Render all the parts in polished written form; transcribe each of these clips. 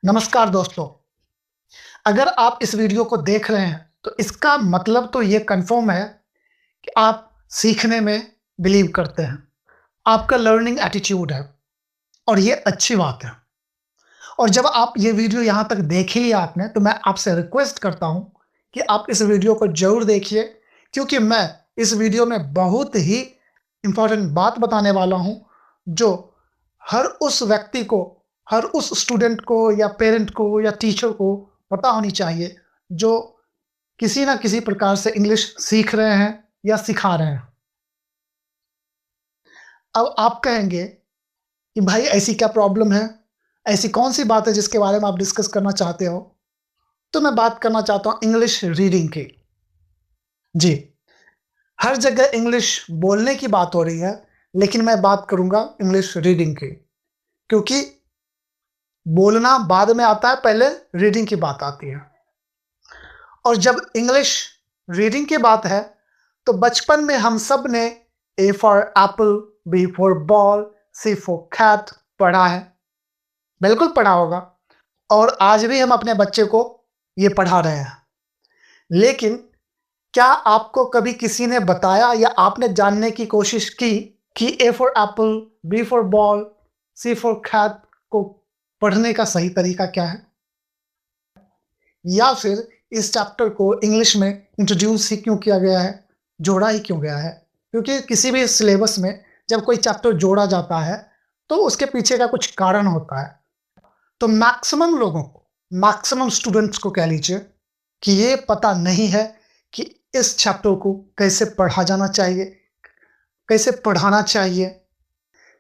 नमस्कार दोस्तों। अगर आप इस वीडियो को देख रहे हैं तो इसका मतलब तो ये कंफर्म है कि आप सीखने में बिलीव करते हैं। आपका लर्निंग एटीट्यूड है और ये अच्छी बात है। और जब आप ये वीडियो यहाँ तक देख ही लिया आपने तो मैं आपसे रिक्वेस्ट करता हूँ कि आप इस वीडियो को ज़रूर देखिए, क्योंकि मैं इस वीडियो में बहुत ही इम्पोर्टेंट बात बताने वाला हूँ जो हर उस व्यक्ति को, हर उस स्टूडेंट को या पेरेंट को या टीचर को पता होनी चाहिए जो किसी ना किसी प्रकार से इंग्लिश सीख रहे हैं या सिखा रहे हैं। अब आप कहेंगे कि भाई ऐसी क्या प्रॉब्लम है? ऐसी कौन-सी बात है जिसके बारे में आप डिस्कस करना चाहते हो? तो मैं बात करना चाहता हूँ इंग्लिश रीडिंग की। जी, हर जगह इंग्लिश बोलने की बात हो रही है, लेकिन मैं बात करूँगा इंग्लिश रीडिंग की, क्योंकि बोलना बाद में आता है, पहले रीडिंग की बात आती है। और जब इंग्लिश रीडिंग की बात है, तो बचपन में हम सब ने A for apple, B for ball, C for cat पढ़ा है। बिल्कुल पढ़ा होगा और आज भी हम अपने बच्चे को ये पढ़ा रहे हैं। लेकिन क्या आपको कभी किसी ने बताया या आपने जानने की कोशिश की कि A for apple, B for ball, C for cat को पढ़ने का सही तरीका क्या है? या फिर इस चैप्टर को इंग्लिश में इंट्रोड्यूस ही क्यों किया गया है, जोड़ा ही क्यों गया है? क्योंकि किसी भी सिलेबस में जब कोई चैप्टर जोड़ा जाता है तो उसके पीछे का कुछ कारण होता है। तो मैक्सिमम लोगों को, मैक्सिमम स्टूडेंट्स को कह लीजिए कि ये पता नहीं है कि इस चैप्टर को कैसे पढ़ा जाना चाहिए, कैसे पढ़ाना चाहिए।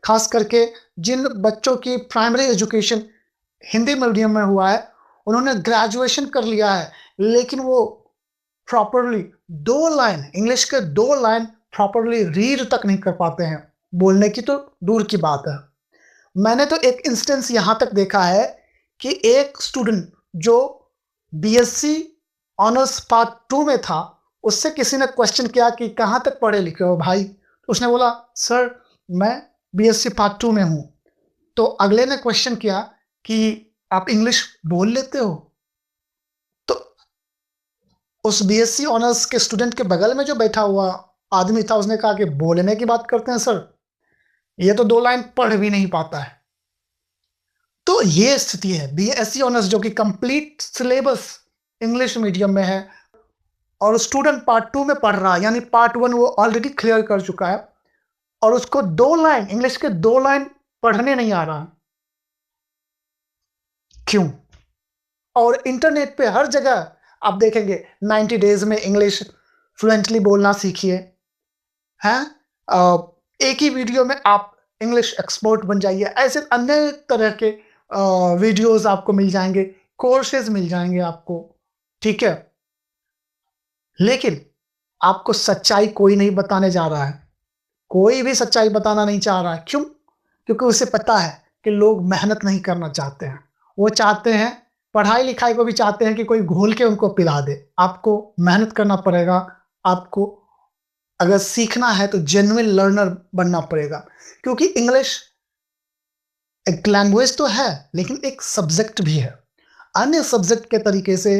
खास करके जिन बच्चों की प्राइमरी एजुकेशन हिंदी मीडियम में हुआ है, उन्होंने ग्रेजुएशन कर लिया है, लेकिन वो प्रॉपरली 2 लाइन इंग्लिश के 2 लाइन प्रॉपरली रीड तक नहीं कर पाते हैं। बोलने की तो दूर की बात है। मैंने तो एक इंस्टेंस यहाँ तक देखा है कि एक स्टूडेंट जो बीएससी ऑनर्स पार्ट 2 में था, उससे किसी ने क्वेश्चन किया कि कहाँ तक पढ़े लिखे हो भाई? तो उसने बोला, सर मैं बीएससी पार्ट 2 में हूँ। तो अगले ने क्वेश्चन किया कि आप इंग्लिश बोल लेते हो? तो उस बीएससी ऑनर्स के स्टूडेंट के बगल में जो बैठा हुआ आदमी था, उसने कहा कि बोलने की बात करते हैं सर, ये तो 2 लाइन पढ़ भी नहीं पाता है। तो ये स्थिति है। बीएससी ऑनर्स जो कि कंप्लीट सिलेबस इंग्लिश मीडियम में है और स्टूडेंट पार्ट 2 में पढ़ रहा है, यानी पार्ट 1 वो ऑलरेडी क्लियर कर चुका है और उसको 2 लाइन इंग्लिश के 2 लाइन पढ़ने नहीं आ रहा। क्यों? और इंटरनेट पे हर जगह आप देखेंगे 90 डेज में इंग्लिश फ्लुएंटली बोलना सीखिए, हैं? एक ही वीडियो में आप इंग्लिश एक्सपर्ट बन जाइए। ऐसे अन्य तरह के वीडियोस आपको मिल जाएंगे, कोर्सेज मिल जाएंगे आपको, ठीक है? लेकिन आपको सच्चाई कोई नहीं बताने जा रहा है। कोई भी सच्चाई बताना नहीं चाह रहा है। क्यों? क्योंकि उसे पता है कि लोग मेहनत नहीं करना चाहते हैं। वो चाहते हैं, पढ़ाई-लिखाई को भी चाहते हैं कि कोई घोल के उनको पिला दे। आपको मेहनत करना पड़ेगा। आपको अगर सीखना है तो जेन्युइन लर्नर बनना पड़ेगा, क्योंकि इंग्लिश एक लैंग्वेज तो है, लेकिन एक सब्जेक्ट भी है। अन्य सब्जेक्ट के तरीके से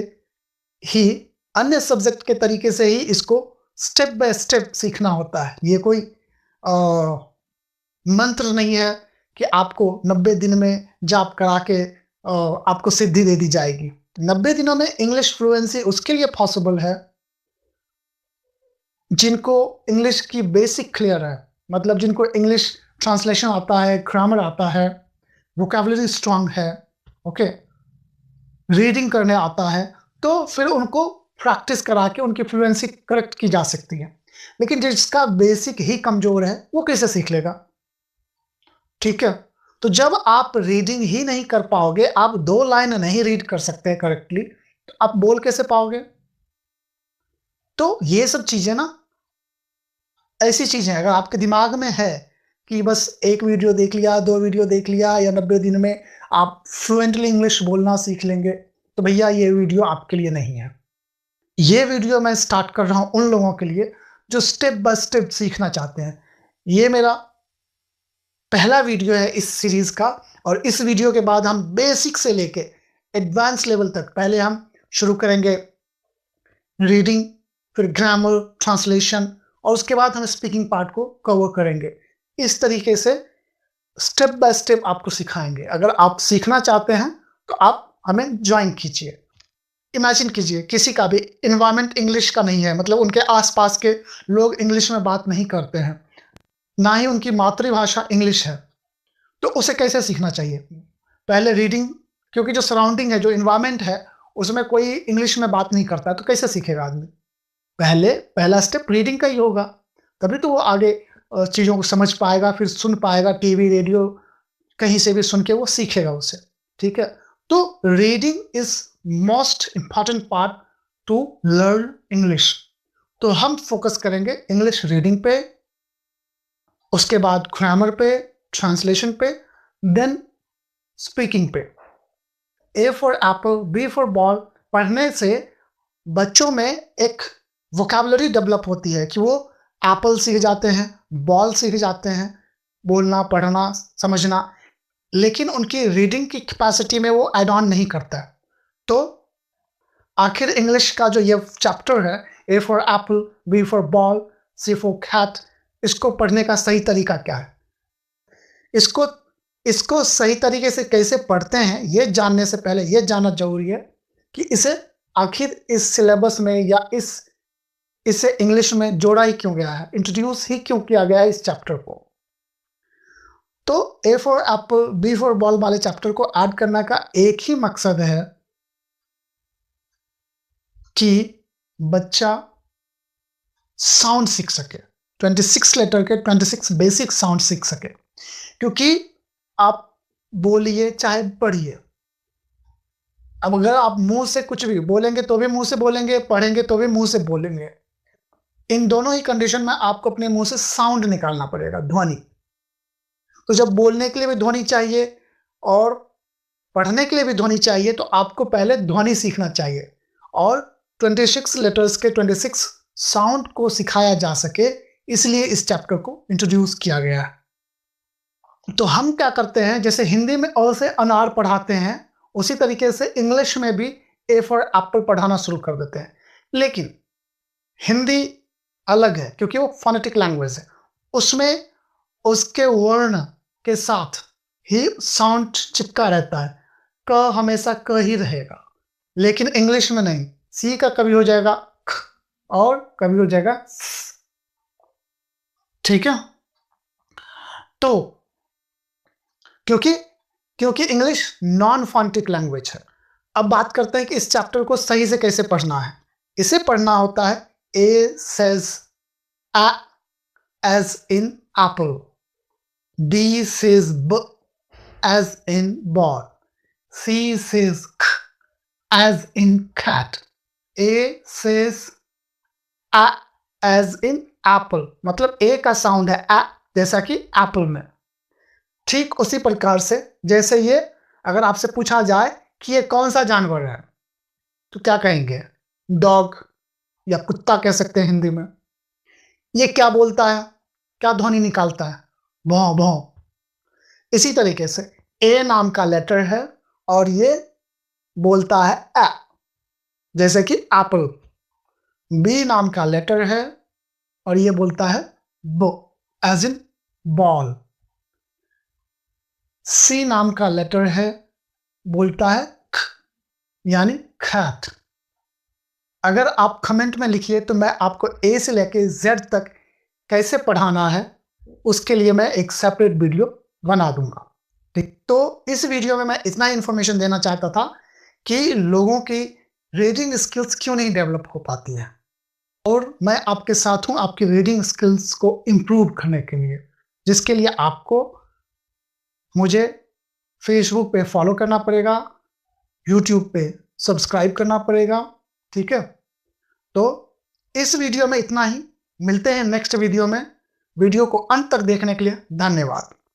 ही अन्य सब्जेक्ट के तरीके से ही इसको स्टेप बाय स्टेप सीखना होता है। ये कोई अ, मंत्र नहीं है कि आपको 90 दिन में जाप करा के आपको सिद्धि दे दी जाएगी। 90 दिनों में इंग्लिश फ्लुएंसी उसके लिए पॉसिबल है जिनको इंग्लिश की बेसिक क्लियर है, मतलब जिनको इंग्लिश ट्रांसलेशन आता है, ग्रामर आता है, वोकैबुलरी स्ट्रांग है, ओके, रीडिंग करने आता है, तो फिर उनको प्रैक्टिस करा के उनकी फ्लुएंसी करेक्ट की जा सकती है। लेकिन जिसका बेसिक ही कमज़ोर है, वो कैसे सीख लेगा? ठीक है? तो जब आप रीडिंग ही नहीं कर पाओगे, आप 2 लाइन नहीं रीड कर सकते करेक्टली, तो आप बोल कैसे पाओगे? तो ये सब चीज़ें ना ऐसी चीज़ें अगर आपके दिमाग में है कि बस 1 वीडियो देख लिया, 2 वीडियो देख लिया या 90 दिन में आप फ्लुएंटली इंग्लिश बोलना सीख लेंगे, तो भैया ये वीडियो आपके लिए नहीं है। ये वीडियो मैं स्टार्ट कर रहा हूँ उन लोगों के लिए जो स्टेप बाय स्टेप सीखना चाहते हैं। ये मेरा पहला वीडियो है इस सीरीज़ का और इस वीडियो के बाद हम बेसिक से लेके एडवांस लेवल तक। पहले हम शुरू करेंगे रीडिंग, फिर ग्रामर, ट्रांसलेशन, और उसके बाद हम स्पीकिंग पार्ट को कवर करेंगे। इस तरीके से स्टेप बाय स्टेप आपको सिखाएंगे। अगर आप सीखना चाहते हैं तो आप हमें ज्वाइन कीजिए। इमेजिन कीजिए किसी का भी इन्वायरमेंट इंग्लिश का नहीं है, मतलब उनके आसपास के लोग इंग्लिश में बात नहीं करते हैं, ना ही उनकी मातृभाषा इंग्लिश है, तो उसे कैसे सीखना चाहिए? पहले रीडिंग, क्योंकि जो सराउंडिंग है, जो इन्वायरमेंट है, उसमें कोई इंग्लिश में बात नहीं करता है, तो कैसे सीखेगा आदमी? पहला स्टेप रीडिंग का ही होगा, तभी तो वो आगे चीज़ों को समझ पाएगा, फिर सुन पाएगा, टीवी, रेडियो कहीं से भी सुन के वो सीखेगा उसे। ठीक है? तो reading is most important part two learn English. तो हम फोकस करेंगे इंग्लिश रीडिंग पे, उसके बाद ग्रामर पे, ट्रांसलेशन पे, देन स्पीकिंग पे। A for apple, B for ball पढ़ने से बच्चों में एक वोकैबुलरी डेवलप होती है कि वो एप्पल सीख जाते हैं, बॉल सीख जाते हैं, बोलना, पढ़ना, समझना, लेकिन उनकी रीडिंग की कैपेसिटी में वो ऐड ऑन नहीं करता है। तो आखिर इंग्लिश का जो ये चैप्टर है, A for apple, B for ball, C for cat, इसको पढ़ने का सही तरीका क्या है? इसको सही तरीके से कैसे पढ़ते हैं, ये जानने से पहले ये जानना जरूरी है कि इसे आखिर इस सिलेबस में या इसे इंग्लिश में जोड़ा ही क्यों गया है, इंट्रोड्यूस ही क्यों किया गया है इस चैप्टर को। तो A for apple, B for ball वाले चैप्टर को ऐड करने का एक ही मकसद है कि बच्चा साउंड सीख सके, 26 लेटर के 26 बेसिक साउंड सीख सके। क्योंकि आप बोलिए चाहे पढ़िए, अब अगर आप मुंह से कुछ भी बोलेंगे तो भी मुंह से बोलेंगे, पढ़ेंगे तो भी मुंह से बोलेंगे, इन दोनों ही कंडीशन में आपको अपने मुंह से साउंड निकालना पड़ेगा, ध्वनि। तो जब बोलने के लिए भी ध्वनि चाहिए और पढ़ने के लिए भी ध्वनि चाहिए, तो आपको पहले ध्वनि सीखना चाहिए, और 26 लेटर्स के 26 साउंड को सिखाया जा सके, इसलिए इस चैप्टर को इंट्रोड्यूस किया गया है। तो हम क्या करते हैं, जैसे हिंदी में अ से अनार पढ़ाते हैं, उसी तरीके से इंग्लिश में भी ए फॉर एप्पल पढ़ाना शुरू कर देते हैं। लेकिन हिंदी अलग है, क्योंकि वो फोनेटिक लैंग्वेज है, उसमें उसके वर्ण के साथ ही साउंड चिपका रहता है, क हमेशा क ही रहेगा। लेकिन इंग्लिश में नहीं, सी का कभी हो जाएगा ख और कभी हो जाएगा स। ठीक है? तो क्योंकि इंग्लिश नॉन फोनेटिक लैंग्वेज है। अब बात करते हैं कि इस चैप्टर को सही से कैसे पढ़ना है। इसे पढ़ना होता है A says A as in apple, B says B as in ball, C says K as in cat, A says A as in apple, मतलब A का साउंड है A, जैसा कि एप्पल में। ठीक उसी प्रकार से जैसे ये अगर आपसे पूछा जाए कि ये कौन सा जानवर है, तो क्या कहेंगे? डॉग या कुत्ता कह सकते हैं हिंदी में। ये क्या बोलता है, क्या ध्वनि निकालता है? भौं भौं। इसी तरीके से ए नाम का लेटर है और ये बोलता है ए, जैसे कि एप्पल। बी नाम का लेटर है और ये बोलता है बो, एज इन बॉल। सी नाम का लेटर है, बोलता है ख, यानी खैट। अगर आप कमेंट में लिखिए तो मैं आपको ए से लेके जेड तक कैसे पढ़ाना है, उसके लिए मैं एक सेपरेट वीडियो बना दूंगा। ठीक, तो इस वीडियो में मैं इतना इन्फॉर्मेशन देना चाहता था कि लोगों की रीडिंग स्किल्स क्यों नहीं डेवलप हो पाती है, और मैं आपके साथ हूं आपकी रीडिंग स्किल्स को इम्प्रूव करने के लिए, जिसके लिए आपको मुझे फेसबुक पे फॉलो करना पड़ेगा, यूट्यूब पे सब्सक्राइब करना पड़ेगा। ठीक है? तो इस वीडियो में इतना ही, मिलते हैं नेक्स्ट वीडियो में। वीडियो को अंत तक देखने के लिए धन्यवाद।